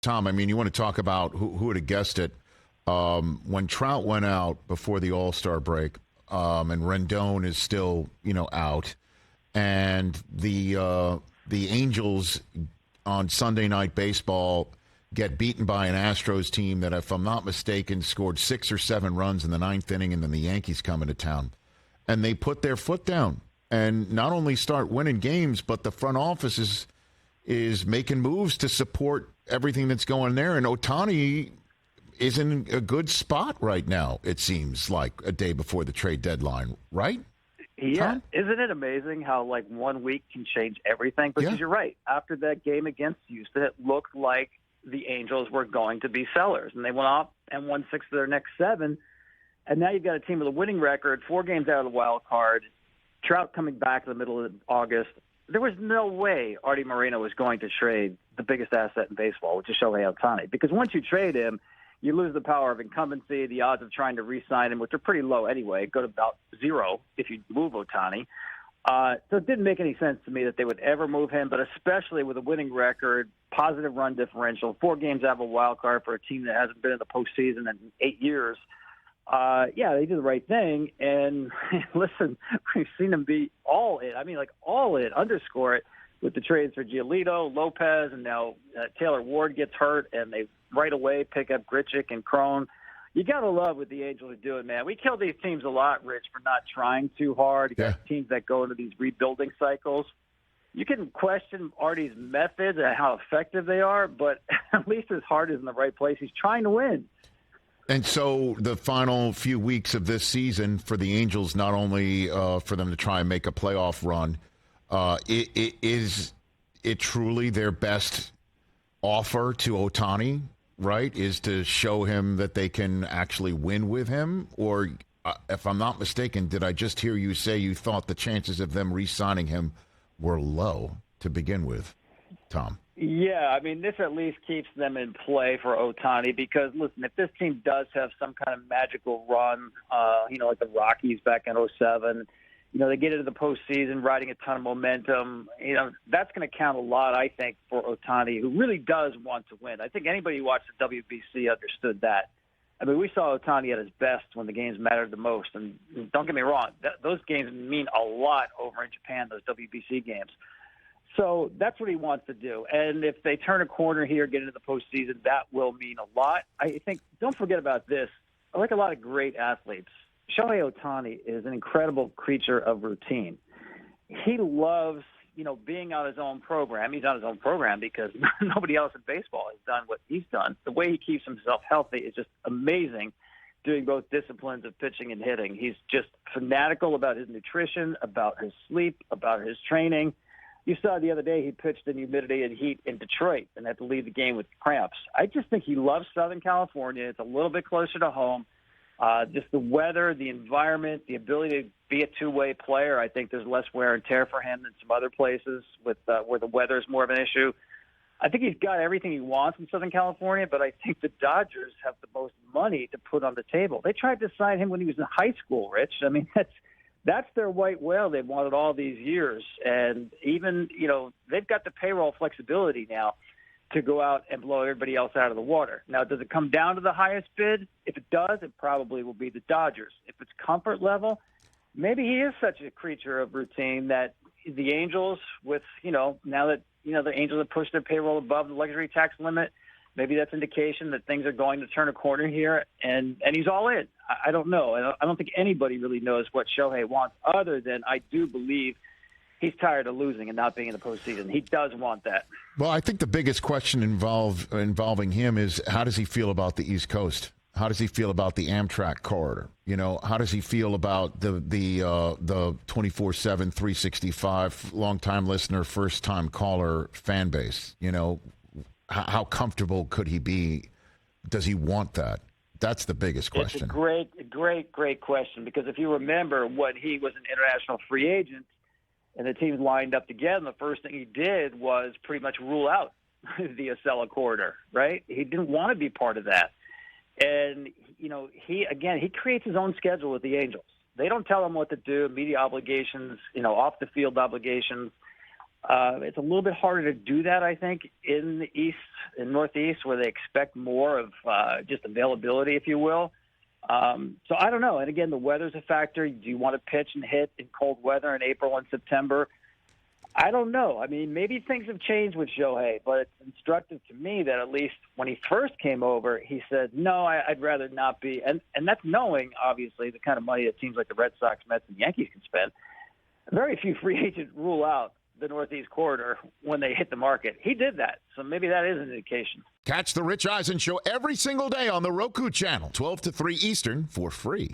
Tom, I mean, you want to talk about who would have guessed it when Trout went out before the All-Star break, and Rendon is still, out, and the Angels on Sunday Night Baseball get beaten by an Astros team that, if I'm not mistaken, scored 6 or 7 runs in the ninth inning, and then the Yankees come into town. And they put their foot down and not only start winning games, but the front office is making moves to support everything that's going there. And Ohtani is in a good spot right now, it seems like, a day before the trade deadline, right? Yeah. Tom? Isn't it amazing how, 1 week can change everything? Because you're right. After that game against Houston, it looked like the Angels were going to be sellers. And they went off and won 6 of their next 7. And now you've got a team with a winning record, 4 games out of the wild card, Trout coming back in the middle of August. There was no way Artie Moreno was going to trade the biggest asset in baseball, which is Shohei Ohtani. Because once you trade him, you lose the power of incumbency. The odds of trying to re-sign him, which are pretty low anyway, go to about 0 if you move Ohtani. So it didn't make any sense to me that they would ever move him, but especially with a winning record, positive run differential, 4 games out of a wild card for a team that hasn't been in the postseason in 8 years. They did the right thing. And listen, we've seen them be all in. I mean, all in, underscore it, with the trades for Giolito, Lopez, and now Taylor Ward gets hurt, and they right away pick up Grichuk and Crone. You got to love what the Angels are doing, man. We kill these teams a lot, Rich, for not trying too hard. You got teams that go into these rebuilding cycles. You can question Artie's methods and how effective they are, but at least his heart is in the right place. He's trying to win. And so the final few weeks of this season for the Angels, not only for them to try and make a playoff run, is it truly their best offer to Ohtani, right, is to show him that they can actually win with him? Or, if I'm not mistaken, did I just hear you say you thought the chances of them re-signing him were low to begin with, Tom? Yeah, I mean, this at least keeps them in play for Ohtani because, listen, if this team does have some kind of magical run, like the Rockies back in '07, they get into the postseason riding a ton of momentum, that's going to count a lot, I think, for Ohtani, who really does want to win. I think anybody who watched the WBC understood that. I mean, we saw Ohtani at his best when the games mattered the most. And don't get me wrong, those games mean a lot over in Japan, those WBC games. So that's what he wants to do. And if they turn a corner here, get into the postseason, that will mean a lot. I think, don't forget about this. I like a lot of great athletes. Shohei Ohtani is an incredible creature of routine. He loves, being on his own program. He's on his own program because nobody else in baseball has done what he's done. The way he keeps himself healthy is just amazing, doing both disciplines of pitching and hitting. He's just fanatical about his nutrition, about his sleep, about his training. You saw the other day he pitched in humidity and heat in Detroit and had to leave the game with cramps. I just think he loves Southern California. It's a little bit closer to home. Just the weather, the environment, the ability to be a two-way player. I think there's less wear and tear for him than some other places with where the weather is more of an issue. I think he's got everything he wants in Southern California, but I think the Dodgers have the most money to put on the table. They tried to sign him when he was in high school, Rich. I mean, that's their white whale they've wanted all these years. And even, they've got the payroll flexibility now to go out and blow everybody else out of the water. Now, does it come down to the highest bid? If it does, it probably will be the Dodgers. If it's comfort level, maybe he is such a creature of routine that the Angels with, now that, the Angels have pushed their payroll above the luxury tax limit, maybe that's indication that things are going to turn a corner here, and he's all in. I don't know. I don't think anybody really knows what Shohei wants other than I do believe he's tired of losing and not being in the postseason. He does want that. Well, I think the biggest question involving him is how does he feel about the East Coast? How does he feel about the Amtrak corridor? How does he feel about the 24/7, 365 longtime listener, first time caller fan base? How comfortable could he be? Does he want that? That's the biggest question. It's a great question because if you remember when he was an international free agent and the teams lined up together, the first thing he did was pretty much rule out the Acela corridor, right? He didn't want to be part of that. And, he creates his own schedule with the Angels. They don't tell him what to do, media obligations, off the field obligations. It's a little bit harder to do that, I think, in the East and Northeast, where they expect more of just availability, if you will. So I don't know. And again, the weather's a factor. Do you want to pitch and hit in cold weather in April and September? I don't know. I mean, maybe things have changed with Shohei, but it's instructive to me that at least when he first came over, he said, no, I'd rather not be. And that's knowing, obviously, the kind of money that teams like the Red Sox, Mets, and Yankees can spend. Very few free agents rule out the Northeast corridor when they hit the market. He did that, so maybe that is an indication. Catch the Rich Eisen Show every single day on the Roku channel, 12 to 3 Eastern, for free.